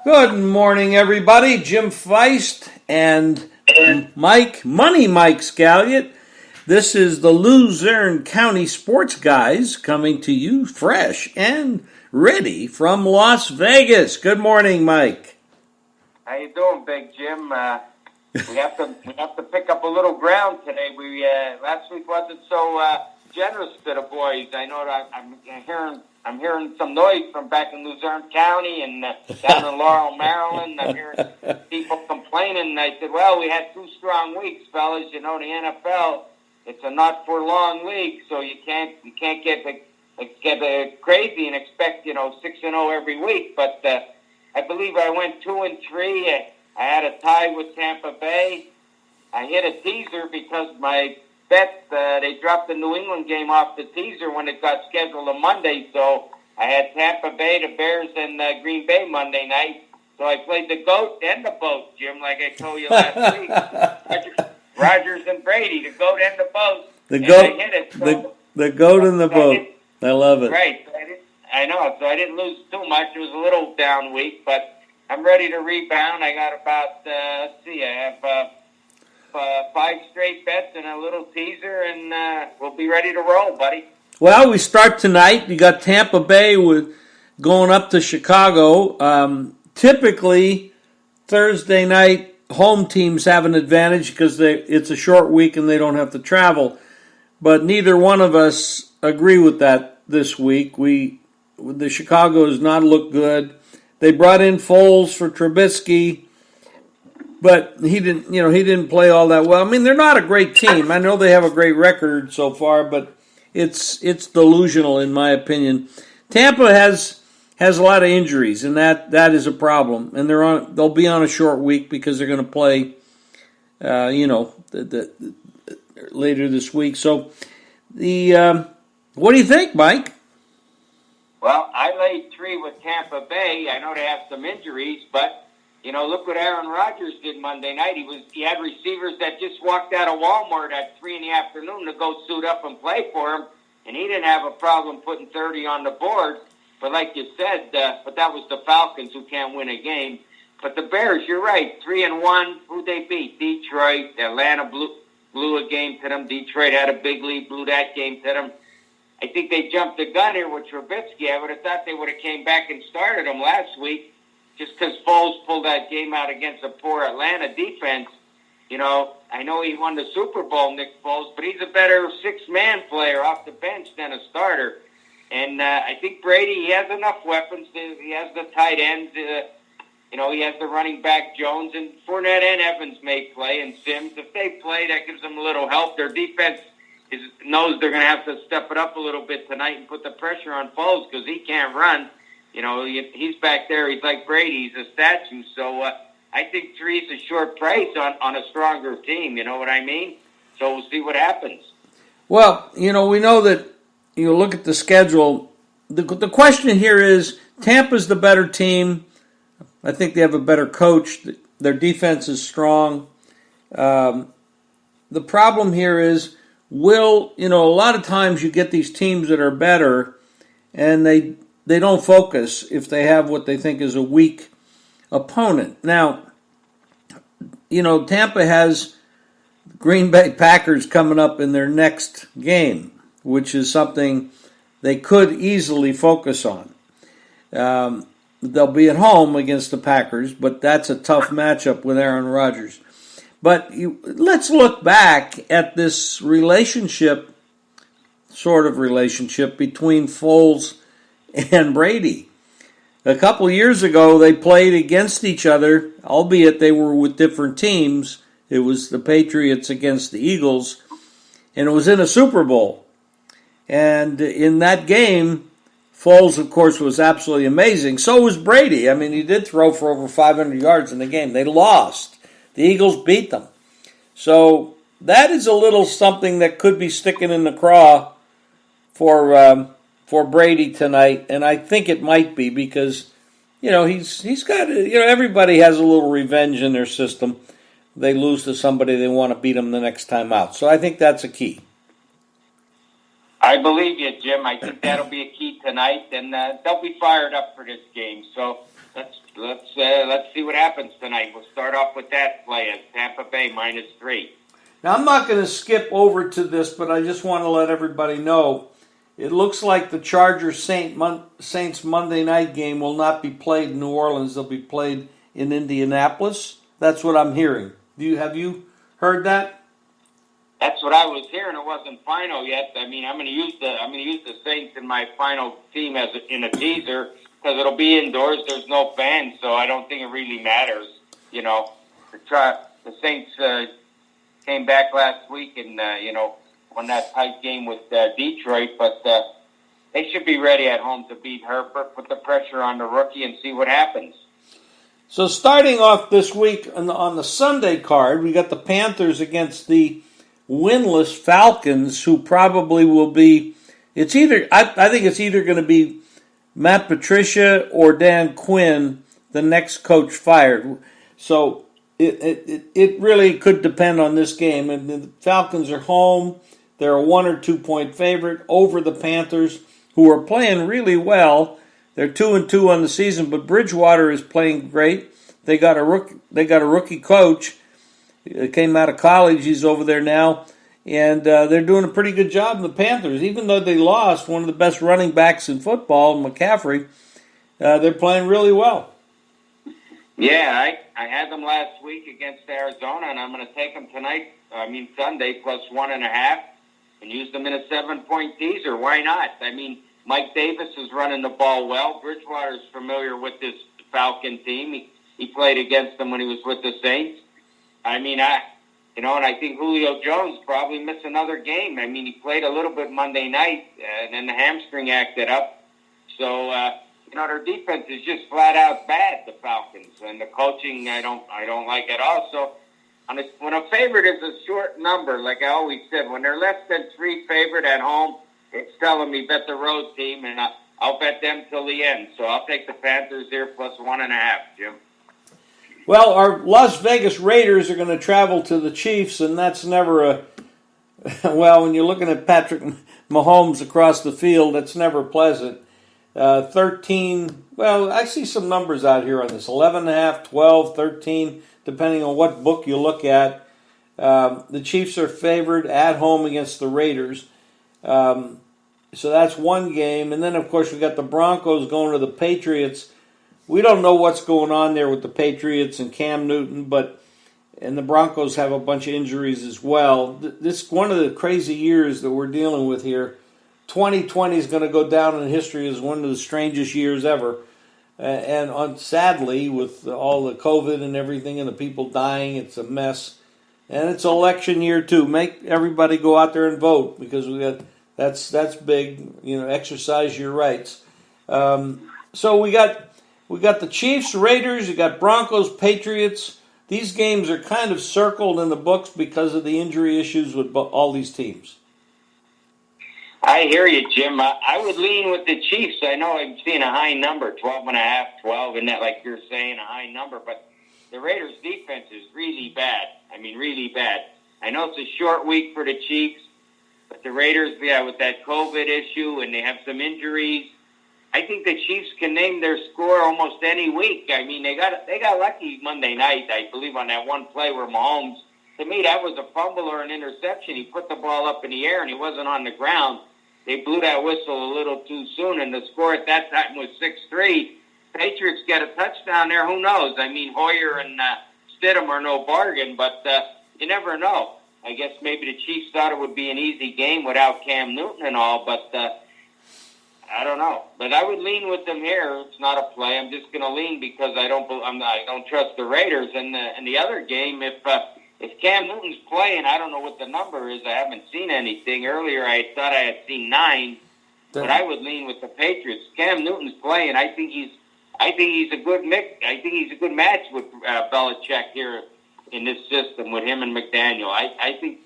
Good morning, everybody. Jim Feist and Money Mike Scalleat. This is the Luzerne County Sports Guys coming to you fresh and ready from Las Vegas. Good morning, Mike. How you doing, Big Jim? We have to pick up a little ground today. We last week wasn't so generous to the boys. I know that I'm hearing some noise from back in Luzerne County and down in Laurel, Maryland. I'm hearing people complaining. And I said, well, we had 2 strong weeks, fellas. You know, the NFL, it's a not for long league, so you can't get crazy and expect 6-0 every week. But I believe I went 2-3. I had a tie with Tampa Bay. I hit a teaser because my bet, they dropped the New England game off the teaser when it got scheduled on Monday. So I had Tampa Bay, the Bears, and Green Bay Monday night. So I played the goat and the boat, Jim, like I told you last week. Rodgers and Brady, the goat and the boat. The goat and the boat. I love it. Right. I know. So I didn't lose too much. It was a little down week, but I'm ready to rebound. I got about, I have 5 straight bets and a little teaser, and we'll be ready to roll, buddy. Well, we start tonight. You got Tampa Bay going up to Chicago. Typically, Thursday night, home teams have an advantage because it's a short week and they don't have to travel. But neither one of us agree with that this week. The Chicago does not look good. They brought in Foles for Trubisky, but he didn't play all that well. I mean, they're not a great team. I know they have a great record so far, but it's delusional in my opinion. Tampa has a lot of injuries, and that is a problem. And they'll be on a short week because they're going to play, later this week. So what do you think, Mike? Well, I laid 3 with Tampa Bay. I know they have some injuries, but look what Aaron Rodgers did Monday night. He had receivers that just walked out of Walmart at 3 p.m. to go suit up and play for him, and he didn't have a problem putting 30 on the board. But like you said, but that was the Falcons who can't win a game. But the Bears, you're right, 3-1. Who'd they beat? Detroit. Atlanta blew a game to them. Detroit had a big lead, blew that game to them. I think they jumped the gun here with Trubisky. I would have thought they would have came back and started him last week just because Foles pulled that game out against a poor Atlanta defense. I know he won the Super Bowl, Nick Foles, but he's a better 6-man player off the bench than a starter. And I think Brady, he has enough weapons. He has the tight ends. He has the running back Jones, and Fournette and Evans may play, and Sims. If they play, that gives them a little help. Their defense knows they're going to have to step it up a little bit tonight and put the pressure on Foles because he can't run. He's back there. He's like Brady. He's a statue. So I think 3 is a short price on a stronger team. You know what I mean? So we'll see what happens. Well, we know that you look at the schedule. The question here is Tampa's the better team. I think they have a better coach. Their defense is strong. The problem here is a lot of times you get these teams that are better and they don't focus if they have what they think is a weak opponent. Now, Tampa has Green Bay Packers coming up in their next game, which is something they could easily focus on. They'll be at home against the Packers, but that's a tough matchup with Aaron Rodgers. But let's look back at this sort of relationship between Foles and Brady. A couple years ago, they played against each other, albeit they were with different teams. It was the Patriots against the Eagles, and it was in a Super Bowl. And in that game, Foles, of course, was absolutely amazing. So was Brady. I mean, he did throw for over 500 yards in the game. They lost. The Eagles beat them. So that is a little something that could be sticking in the craw for Brady tonight, and I think it might be because he's got everybody has a little revenge in their system. They lose to somebody, they want to beat them the next time out. So I think that's a key. I believe you, Jim. I think that'll be a key tonight, and they'll be fired up for this game. So let's see what happens tonight. We'll start off with that play at Tampa Bay -3. Now, I'm not going to skip over to this, but I just want to let everybody know it looks like the Chargers-Saints Monday night game will not be played in New Orleans. They'll be played in Indianapolis. That's what I'm hearing. Have you heard that? That's what I was hearing. It wasn't final yet. I mean, I'm going to use the Saints in my final team in a teaser because it'll be indoors. There's no fans, so I don't think it really matters. You know, the Saints came back last week and won that tight game with Detroit, but they should be ready at home to beat Herbert, put the pressure on the rookie, and see what happens. So starting off this week on the Sunday card, we got the Panthers against the winless Falcons, who probably will be. It's either I think it's either going to be Matt Patricia or Dan Quinn, the next coach fired. So it really could depend on this game. And the Falcons are home. They're a 1 or 2 point favorite over the Panthers, who are playing really well. They're 2-2 on the season, but Bridgewater is playing great. They got a rookie coach. He came out of college. He's over there now, and they're doing a pretty good job in the Panthers. Even though they lost one of the best running backs in football, McCaffrey, they're playing really well. Yeah, I had them last week against Arizona, and I'm going to take them Sunday +1.5, and use them in a 7-point teaser. Why not? I mean, Mike Davis is running the ball well. Bridgewater is familiar with this Falcon team. He played against them when he was with the Saints. I mean, and I think Julio Jones probably missed another game. I mean, he played a little bit Monday night, and then the hamstring acted up. So, their defense is just flat out bad, the Falcons, and the coaching I don't like at all. So, when a favorite is a short number, like I always said, when they're less than 3 favorite at home, it's telling me bet the road team, and I'll bet them till the end. So I'll take the Panthers there +1.5, Jim. Well, our Las Vegas Raiders are going to travel to the Chiefs, and that's never when you're looking at Patrick Mahomes across the field, that's never pleasant. 13, I see some numbers out here on this, 11.5, 12, 13, depending on what book you look at. The Chiefs are favored at home against the Raiders. So that's one game. And then, of course, we got the Broncos going to the Patriots. We don't know what's going on there with the Patriots and Cam Newton, and the Broncos have a bunch of injuries as well. This one of the crazy years that we're dealing with here. 2020 is going to go down in history as one of the strangest years ever. And sadly, with all the COVID and everything and the people dying, it's a mess. And it's election year, too. Make everybody go out there and vote because that's big. Exercise your rights. So we got the Chiefs, Raiders. You got Broncos, Patriots. These games are kind of circled in the books because of the injury issues with all these teams. I hear you, Jim. I would lean with the Chiefs. I know I'm seeing a high number, 12.5, 12, and that, like you're saying, a high number. But the Raiders' defense is really bad. I mean, really bad. I know it's a short week for the Chiefs, but the Raiders, with that COVID issue, and they have some injuries. I think the Chiefs can name their score almost any week. I mean, they got lucky Monday night, I believe, on that one play where Mahomes, to me, that was a fumble or an interception. He put the ball up in the air, and he wasn't on the ground. They blew that whistle a little too soon, and the score at that time was 6-3. Patriots get a touchdown there. Who knows? I mean, Hoyer and Stidham are no bargain, but you never know. I guess maybe the Chiefs thought it would be an easy game without Cam Newton and all, but I don't know. But I would lean with them here. It's not a play. I'm just going to lean because I don't trust the Raiders. And the other game, if Cam Newton's playing, I don't know what the number is. I haven't seen anything. Earlier I thought I had seen 9, but I would lean with the Patriots. Cam Newton's playing. I think he's a good mix. I think he's a good match with Belichick here in this system with him and McDaniel. I think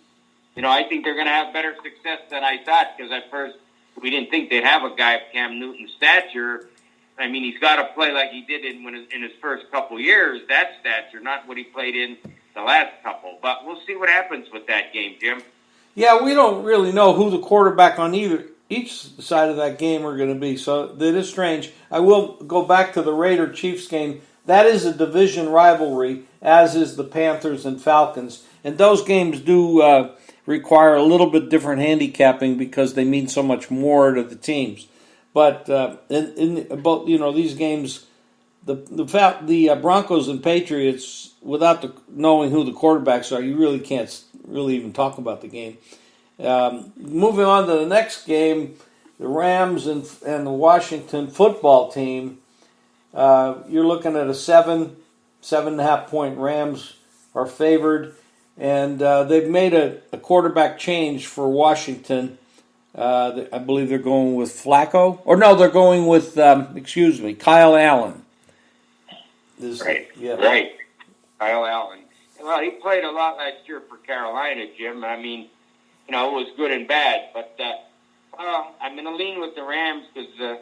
they're going to have better success than I thought because at first we didn't think they'd have a guy of Cam Newton's stature. I mean, he's got to play like he did in his first couple years, that stature, not what he played in the last couple. But we'll see what happens with that game, Jim. Yeah, we don't really know who the quarterback on each side of that game are going to be, so that is strange. I will go back to the Raider-Chiefs game. That is a division rivalry, as is the Panthers and Falcons, and those games do require a little bit different handicapping because they mean so much more to the teams. But in both, these games, the Broncos and Patriots, without knowing who the quarterbacks are, you really can't really even talk about the game. Moving on to the next game, the Rams and the Washington football team. You're looking at a 7.5 point. Rams are favored, and they've made a quarterback change for Washington. I believe they're going with Flacco, or no, they're going with Kyle Allen. Right. Kyle Allen. Well, he played a lot last year for Carolina, Jim. I mean, it was good and bad. But, I'm going to lean with the Rams because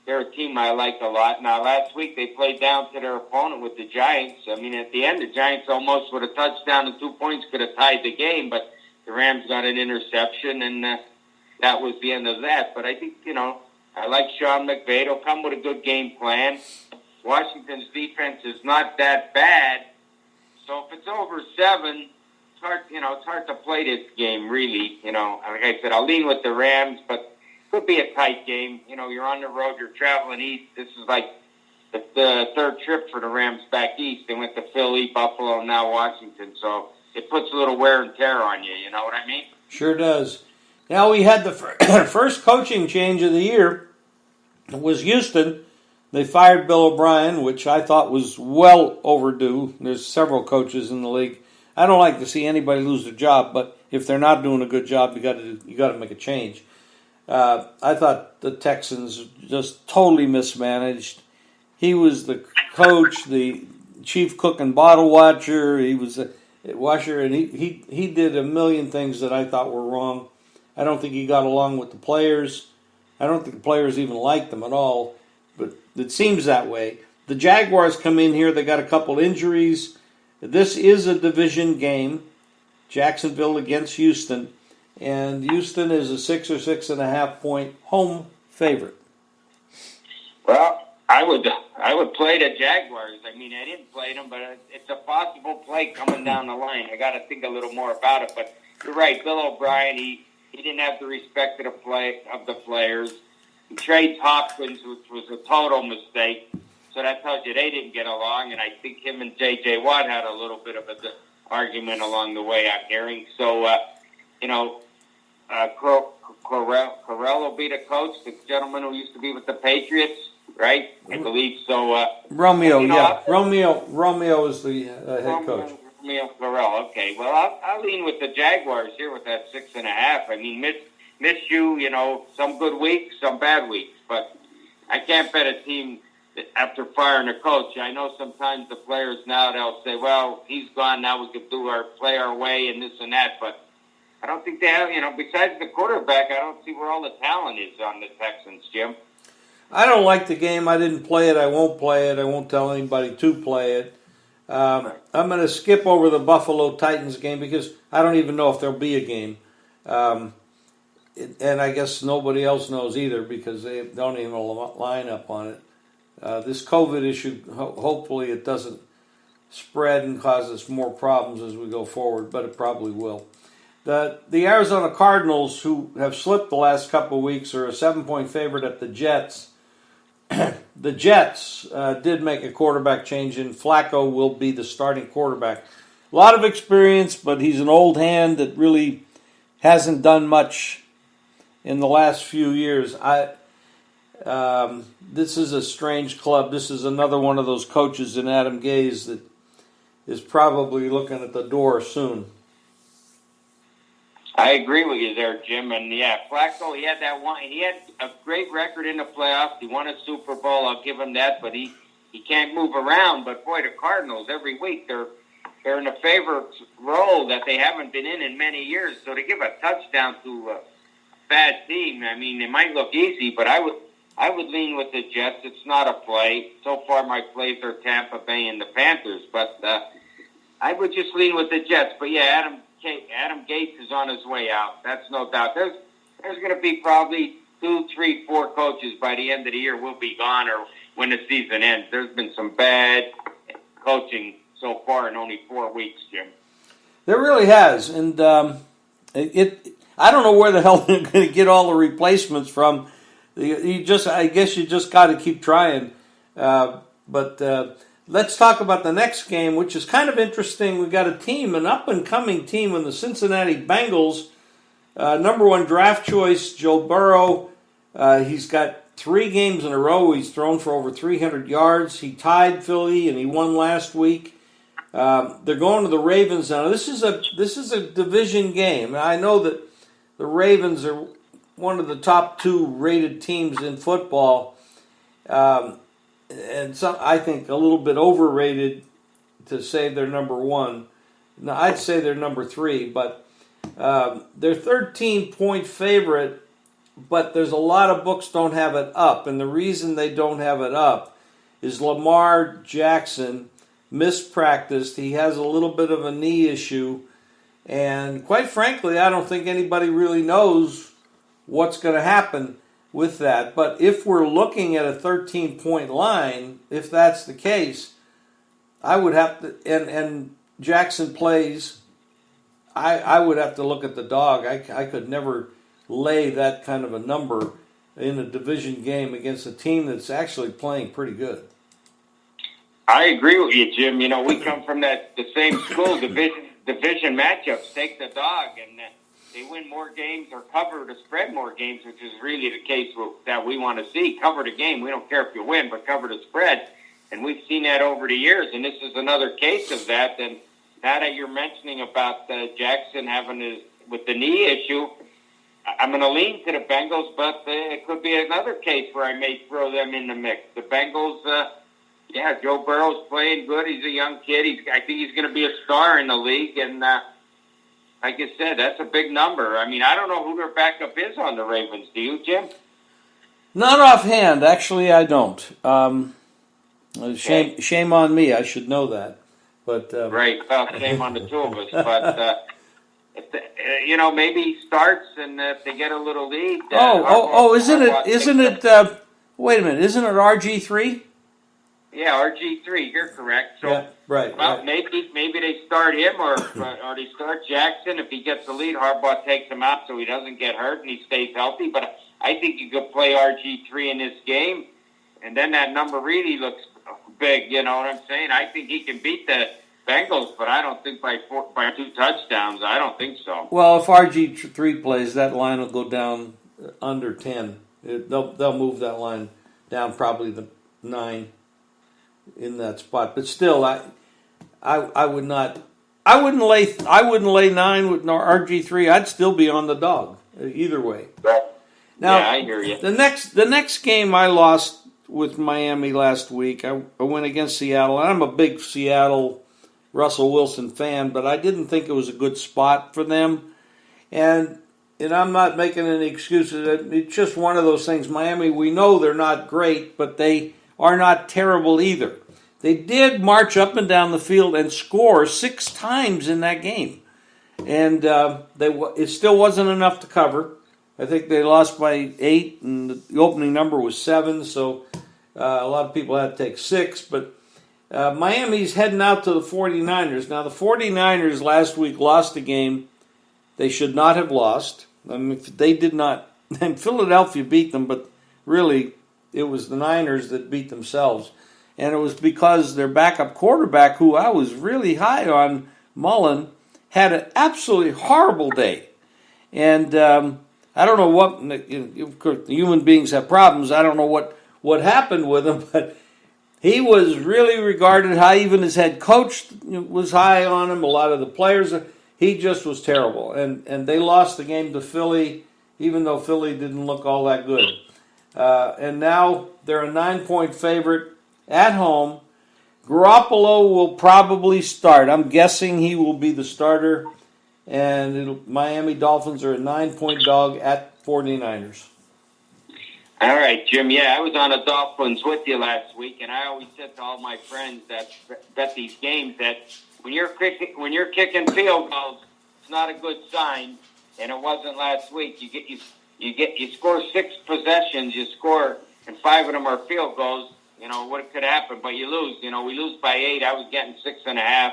they're a team I like a lot. Now, last week they played down to their opponent with the Giants. I mean, at the end, the Giants almost with a touchdown and 2 points could have tied the game, but the Rams got an interception, and that was the end of that. But I think, I like Sean McVay. He'll come with a good game plan. Washington's defense is not that bad. So if it's over 7, it's hard to play this game, really. Like I said, I'll lean with the Rams, but it could be a tight game. You're on the road, you're traveling east. This is like the third trip for the Rams back east. They went to Philly, Buffalo, and now Washington. So it puts a little wear and tear on you, you know what I mean? Sure does. Now we had the first coaching change of the year. It was Houston. They fired Bill O'Brien, which I thought was well overdue. There's several coaches in the league. I don't like to see anybody lose their job, but if they're not doing a good job, you got to make a change. I thought the Texans just totally mismanaged. He was the coach, the chief cook and bottle watcher. He was a washer, and he did a million things that I thought were wrong. I don't think he got along with the players. I don't think the players even liked them at all. But it seems that way. The Jaguars come in here. They got a couple injuries. This is a division game. Jacksonville against Houston. And Houston is a 6 or 6.5 point home favorite. Well, I would play the Jaguars. I mean, I didn't play them, but it's a possible play coming down the line. I got to think a little more about it. But you're right. Bill O'Brien, he didn't have the respect of the players. He trades Hopkins, which was a total mistake. So that tells you they didn't get along, and I think him and J.J. Watt had a little bit of an argument along the way, I'm hearing. So, Correll will be the coach, the gentleman who used to be with the Patriots, right? I believe so. Romeo is the head coach. Romeo Correll, okay. Well, I'll lean with the Jaguars here with that 6.5. I mean, miss you, some good weeks, some bad weeks, but I can't bet a team after firing a coach. I know sometimes the players now, they'll say, well, he's gone, now we can play our way and this and that, but I don't think they have, besides the quarterback, I don't see where all the talent is on the Texans, Jim. I don't like the game. I didn't play it. I won't play it. I won't tell anybody to play it. I'm going to skip over the Buffalo Titans game because I don't even know if there'll be a game. And I guess nobody else knows either because they don't even line up on it. This COVID issue, hopefully it doesn't spread and cause us more problems as we go forward, but it probably will. The Arizona Cardinals, who have slipped the last couple of weeks, are a 7-point favorite at the Jets. The Jets did make a quarterback change, and Flacco will be the starting quarterback. A lot of experience, but he's an old hand that really hasn't done much in the last few years. This is a strange club. This is another one of those coaches in Adam Gase that is probably looking at the door soon. I agree with you there, Jim. And yeah, Flacco, he had that one. He had a great record in the playoffs. He won a Super Bowl. I'll give him that. But he can't move around. But boy, the Cardinals every week they're in a favorite role that they haven't been in many years. So to give a touchdown to a bad team, I mean, it might look easy, but I would lean with the Jets. It's not a play. So far, my plays are Tampa Bay and the Panthers. But I would just lean with the Jets. But yeah, Adam Adam Gates is on his way out. That's no doubt. There's going to be probably 2, 3, 4 coaches by the end of the year will be gone or when the season ends. There's been some bad coaching so far in only 4 weeks, Jim. There really has, and I don't know where the hell they're going to get all the replacements from. I guess you just got to keep trying. But let's talk about the next game, which is kind of interesting. We've got a team, an up-and-coming team in the Cincinnati Bengals. Number 1 draft choice, Joe Burrow. He's got 3 games in a row. He's thrown for over 300 yards. He tied Philly, and he won last week. They're going to the Ravens now. This is a division game. I know that the Ravens are one of the top 2 rated teams in football, and some, I think a little bit overrated to say they're number 1. Now, I'd say they're number 3, but they're 13-point favorite, but there's a lot of books don't have it up, and the reason they don't have it up is Lamar Jackson mispracticed. He has a little bit of a knee issue, and quite frankly, I don't think anybody really knows what's going to happen with that. But if we're looking at a 13-point line, if that's the case, I would have to, and Jackson plays, I would have to look at the dog. I could never lay that kind of a number in a division game against a team that's actually playing pretty good. I agree with you, Jim. You know, we come from the same school, division matchups. Take the dog, and they win more games or cover to spread more games, which is really the case that we want to see. Cover the game. We don't care if you win, but cover the spread. And we've seen that over the years, and this is another case of that. And now that you're mentioning about Jackson having with the knee issue, I'm going to lean to the Bengals, but it could be another case where I may throw them in the mix. The Bengals, Joe Burrow's playing good. He's a young kid. I think he's going to be a star in the league, and like I said, that's a big number. I mean, I don't know who their backup is on the Ravens. Do you, Jim? Not offhand. Actually, I don't. Shame on me. I should know that. But right. Well, shame on the 2 of us. But maybe he starts, and if they get a little lead. Isn't it? Wait a minute. Isn't it RG3? Yeah, RG3. You're correct. So, yeah, right. Well, right. maybe they start him, or they start Jackson. If he gets the lead, Harbaugh takes him out so he doesn't get hurt and he stays healthy. But I think you could play RG3 in this game, and then that number really looks big. You know what I'm saying? I think he can beat the Bengals, but I don't think by 2 touchdowns. I don't think so. Well, if RG3 plays, that line will go down under 10. They'll move that line down probably the 9 in that spot. But still, I would not. I wouldn't lay 9 with RG3. I'd still be on the dog either way. Right. Now, yeah, I hear you. The next game I lost with Miami last week, I went against Seattle. I'm a big Seattle Russell Wilson fan, but I didn't think it was a good spot for them. And I'm not making any excuses. It's just one of those things. Miami, we know they're not great, but they are not terrible either. They did march up and down the field and score 6 times in that game. And it still wasn't enough to cover. I think they lost by 8, and the opening number was 7, so a lot of people had to take 6. But Miami's heading out to the 49ers. Now, the 49ers last week lost a game they should not have lost. I mean, they did not. And Philadelphia beat them, but really it was the Niners that beat themselves. And it was because their backup quarterback, who I was really high on, Mullen, had an absolutely horrible day. And I don't know what, of course, human beings have problems. I don't know what happened with him, but he was really regarded high. Even his head coach was high on him. A lot of the players, he just was terrible. And they lost the game to Philly, even though Philly didn't look all that good. And now they're a 9-point favorite at home. Garoppolo will probably start. I'm guessing he will be the starter. And Miami Dolphins are a 9-point dog at 49ers. All right, Jim. Yeah, I was on the Dolphins with you last week, and I always said to all my friends that bet these games that when you're kicking field goals, it's not a good sign, and it wasn't last week. You score 6 possessions, you score, and 5 of them are field goals. What could happen? But you lose. We lose by 8. I was getting 6.5.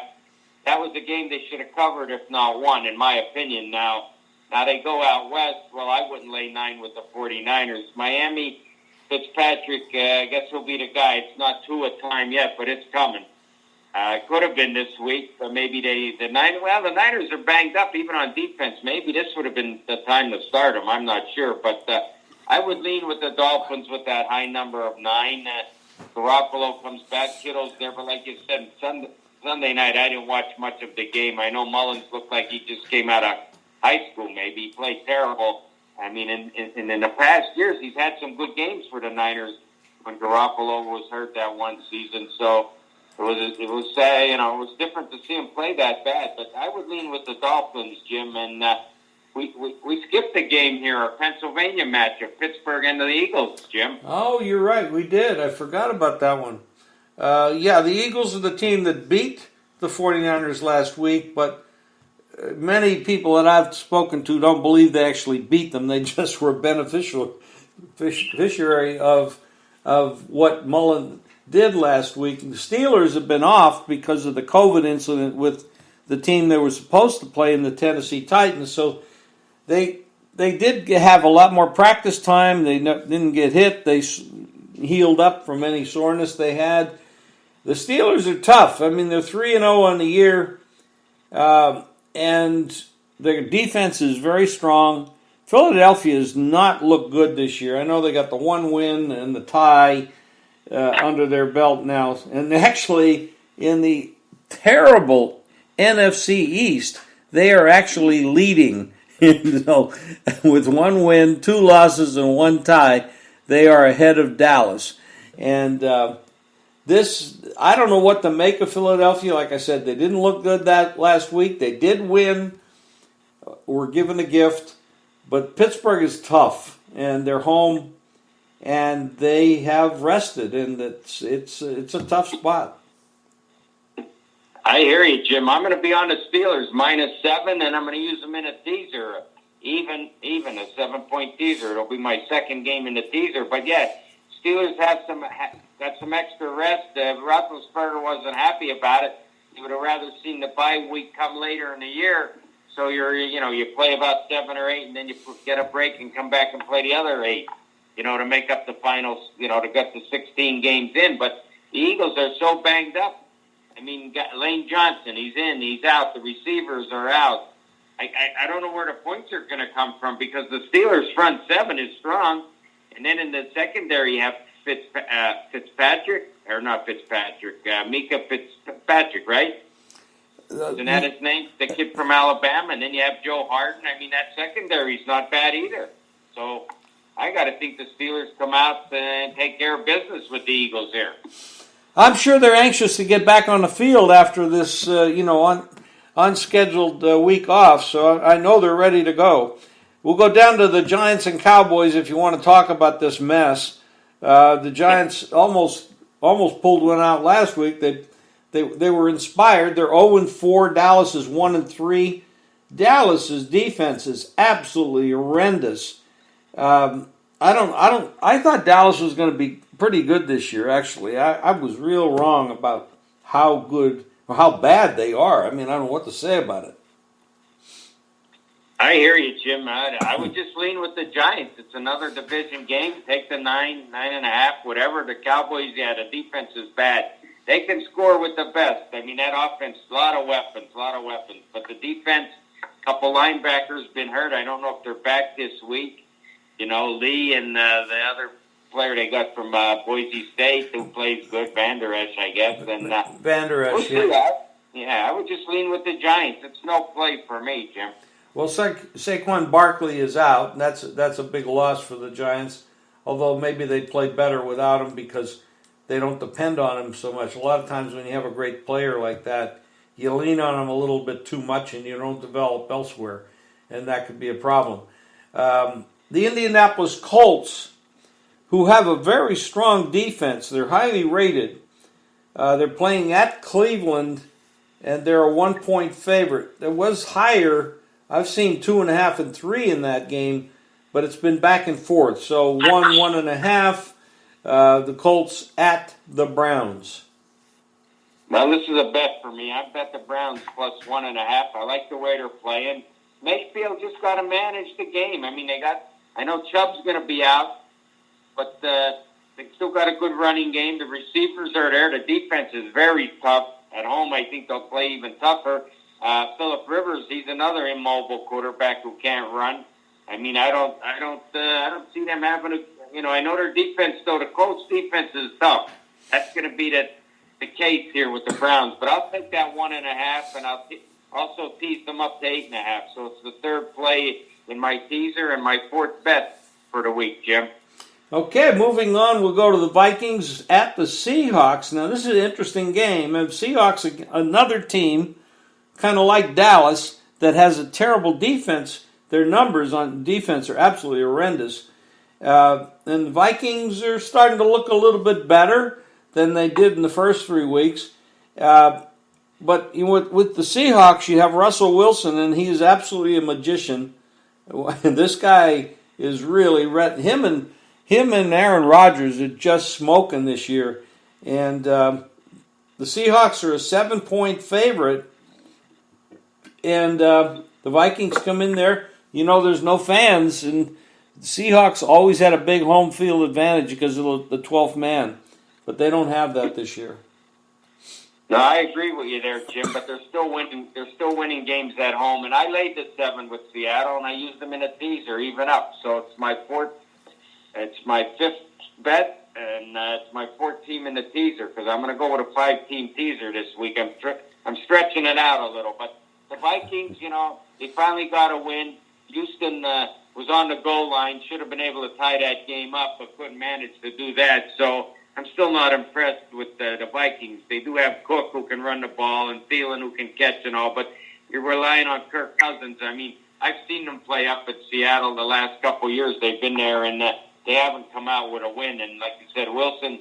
That was a game they should have covered, if not won, in my opinion. Now they go out west. Well, I wouldn't lay 9 with the 49ers. Miami, Fitzpatrick, I guess he'll be the guy. It's not 2 a time yet, but it's coming. It could have been this week, but maybe the Niners are banged up even on defense. Maybe this would have been the time to start them. I'm not sure, but I would lean with the Dolphins with that high number of 9. Garoppolo comes back, Kittle's there, but like you said, Sunday night I didn't watch much of the game. I know Mullins looked like he just came out of high school. Maybe he played terrible. I mean, in the past years, he's had some good games for the Niners when Garoppolo was hurt that one season. So it was different to see him play that bad. But I would lean with the Dolphins, Jim. And we skipped the game here, our Pennsylvania matchup, Pittsburgh and the Eagles, Jim. Oh, you're right. We did. I forgot about that one. The Eagles are the team that beat the 49ers last week, but many people that I've spoken to don't believe they actually beat them. They just were beneficiary of what Mullen did last week. The Steelers have been off because of the COVID incident with the team they were supposed to play in the Tennessee Titans. So they did have a lot more practice time. They didn't get hit. They healed up from any soreness they had. The Steelers are tough. I mean, they're 3-0 on the year, and their defense is very strong. Philadelphia has not looked good this year. I know they got the 1 win and the tie under their belt now. And actually, in the terrible NFC East, they are actually leading. With 1 win, 2 losses, and 1 tie, they are ahead of Dallas. And I don't know what to make of Philadelphia. Like I said, they didn't look good that last week. They did win. Were given a gift. But Pittsburgh is tough, and they're home, and they have rested, and it's a tough spot. I hear you, Jim. I'm going to be on the Steelers -7, and I'm going to use them in a teaser, even a 7-point teaser. It'll be my second game in the teaser. But yeah, Steelers got some extra rest. Roethlisberger wasn't happy about it. He would have rather seen the bye week come later in the year. So you play about 7 or 8, and then you get a break and come back and play the other 8, to make up the finals, to get the 16 games in. But the Eagles are so banged up. I mean, Lane Johnson, he's in, he's out. The receivers are out. I don't know where the points are going to come from because the Steelers' front 7 is strong. And then in the secondary, you have Mika Fitzpatrick, right? Isn't that his name? The kid from Alabama. And then you have Joe Harden. I mean, that secondary's not bad either. So I got to think the Steelers come out and take care of business with the Eagles here. I'm sure they're anxious to get back on the field after this, unscheduled week off. So I know they're ready to go. We'll go down to the Giants and Cowboys if you want to talk about this mess. The Giants almost pulled one out last week. They were inspired. They're 0-4. Dallas is 1-3. Dallas's defense is absolutely horrendous. I thought Dallas was going to be pretty good this year. Actually, I was real wrong about how good or how bad they are. I mean, I don't know what to say about it. I hear you, Jim. I would just lean with the Giants. It's another division game. Take the 9.5, whatever. The Cowboys, the defense is bad. They can score with the best. I mean, that offense, a lot of weapons. But the defense, a couple linebackers been hurt. I don't know if they're back this week. Lee and the other player they got from Boise State who plays good, Van Der Esch, I guess. And Van Der Esch, I would just lean with the Giants. It's no play for me, Jim. Well, Saquon Barkley is out, and that's a big loss for the Giants, although maybe they'd play better without him because they don't depend on him so much. A lot of times when you have a great player like that, you lean on him a little bit too much and you don't develop elsewhere, and that could be a problem. The Indianapolis Colts, who have a very strong defense, they're highly rated. They're playing at Cleveland, and they're a 1-point favorite. It was higher I've seen 2.5 and 3 in that game, but it's been back and forth. So 1.5. The Colts at the Browns. Well, this is a bet for me. I bet the Browns plus 1.5. I like the way they're playing. Mayfield just got to manage the game. I mean, I know Chubb's going to be out, but they still got a good running game. The receivers are there. The defense is very tough. At home, I think they'll play even tougher. Phillip Rivers, he's another immobile quarterback who can't run. I mean, I don't see them having a. I know their defense, though. The Colts' defense is tough. That's going to be the case here with the Browns. But I'll take that 1.5, and I'll also tease them up to 8.5. So it's the third play in my teaser and my fourth bet for the week, Jim. Okay, moving on, we'll go to the Vikings at the Seahawks. Now, this is an interesting game. And Seahawks, another team, kind of like Dallas, that has a terrible defense. Their numbers on defense are absolutely horrendous. And the Vikings are starting to look a little bit better than they did in the first 3 weeks. But with the Seahawks, you have Russell Wilson, and he is absolutely a magician. This guy is really him and Aaron Rodgers are just smoking this year. And the Seahawks are a 7-point favorite. And the Vikings come in there. There's no fans. And the Seahawks always had a big home field advantage because of the 12th man. But they don't have that this year. No, I agree with you there, Jim. But they're still winning. They're still winning games at home. And I laid the 7 with Seattle, and I used them in a teaser, even up. So it's my fourth. It's my fifth bet, and it's my fourth team in the teaser because I'm going to go with a 5-team teaser this week. I'm stretching it out a little, but the Vikings, they finally got a win. Houston was on the goal line, should have been able to tie that game up, but couldn't manage to do that. So I'm still not impressed with the Vikings. They do have Cook who can run the ball and Thielen who can catch and all, but you're relying on Kirk Cousins. I mean, I've seen them play up at Seattle the last couple of years. They've been there, and they haven't come out with a win. And like you said, Wilson,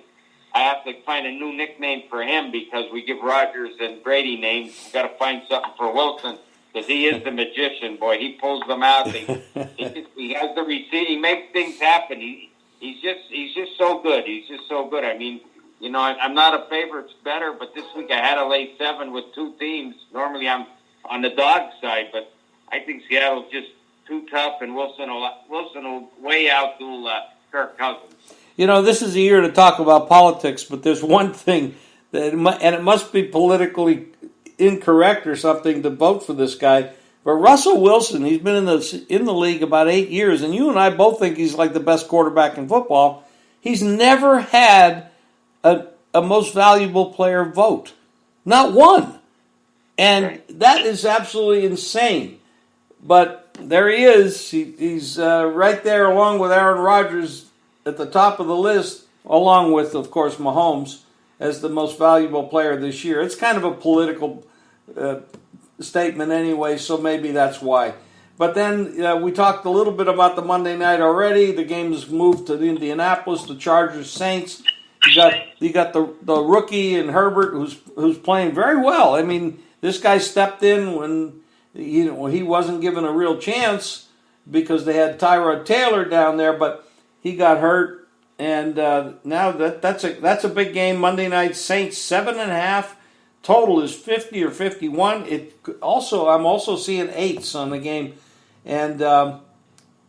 I have to find a new nickname for him because we give Rodgers and Brady names. We've got to find something for Wilson because he is the magician, boy. He pulls them out. He has the receipt. He makes things happen. He's just so good. He's just so good. I mean, I'm not a favorite better, but this week I had to lay 7 with 2 teams. Normally I'm on the dog side, but I think Seattle's just too tough, and Wilson will way outdo Kirk Cousins. This is a year to talk about politics, but there's one thing and it must be politically incorrect or something to vote for this guy. But Russell Wilson, he's been in the league about 8 years, and you and I both think he's like the best quarterback in football. He's never had a most valuable player vote, not one, and that is absolutely insane. But there he is. He's right there along with Aaron Rodgers at the top of the list, along with, of course, Mahomes as the most valuable player this year. It's kind of a political statement anyway, so maybe that's why. But then we talked a little bit about the Monday night already. The game's moved to Indianapolis, the Chargers, Saints. You got the rookie and Herbert who's playing very well. I mean, this guy stepped in when he wasn't given a real chance because they had Tyrod Taylor down there, but he got hurt, and now that's a big game. Monday night, Saints 7.5. Total is 50 or 51. I'm also seeing 8s on the game, and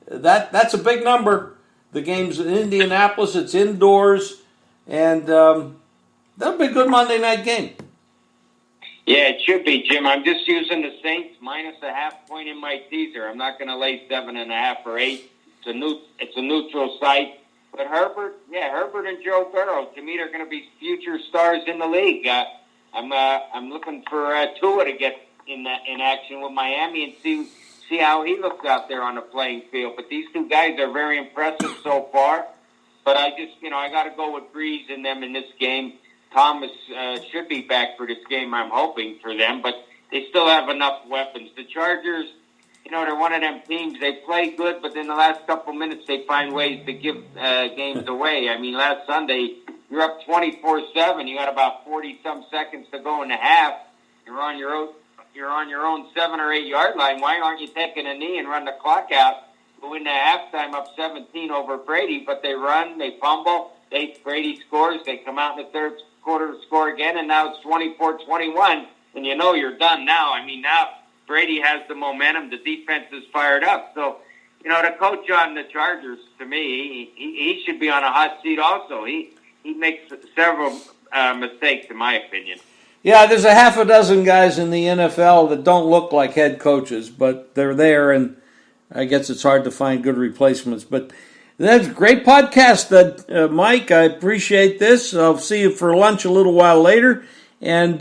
that's a big number. The game's in Indianapolis. It's indoors, and that'll be a good Monday night game. Yeah, it should be, Jim. I'm just using the Saints minus a half-point in my teaser. I'm not going to lay 7.5 or 8. It's a neutral site. But Herbert and Joe Burrow, to me, they're going to be future stars in the league. I'm looking for Tua to get in action with Miami and see how he looks out there on the playing field. But these two guys are very impressive so far. But I got to go with Breeze in them in this game. Thomas should be back for this game, I'm hoping, for them, but they still have enough weapons. The Chargers, they're one of them teams. They play good, but in the last couple minutes they find ways to give games away. I mean, last Sunday, you're up 24-7. You got about 40-some seconds to go in the half. You're on your you're on your own 7 or 8 yard line. Why aren't you taking a knee and run the clock out? Go into halftime up 17 over Brady, but they run, they fumble, Brady scores, they come out in the third quarter to score again, and now it's 24-21, and you know you're done now. I mean, now Brady has the momentum, the defense is fired up. So, you know, the coach on the Chargers, to me, he should be on a hot seat also. He makes several mistakes, in my opinion. Yeah, there's a half a dozen guys in the NFL that don't look like head coaches, but they're there, and I guess it's hard to find good replacements. But that's a great podcast, Mike. I appreciate this. I'll see you for lunch a little while later, and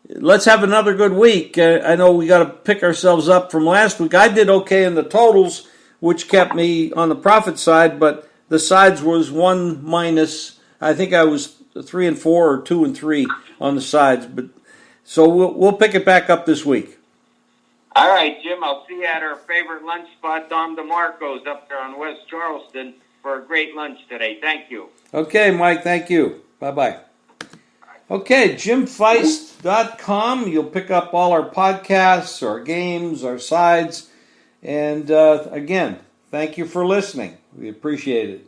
let's have another good week. I know we got to pick ourselves up from last week. I did okay in the totals, which kept me on the profit side, but the sides was 1 minus. I think I was 3 and 4 or 2 and 3 on the sides. But so we'll pick it back up this week. All right, Jim. I'll see you at our favorite lunch spot, Dom DeMarco's, up there on West Charleston, for a great lunch today. Thank you. Okay, Mike. Thank you. Bye-bye. Okay, JimFeist.com. You'll pick up all our podcasts, our games, our sides. And again, thank you for listening. We appreciate it.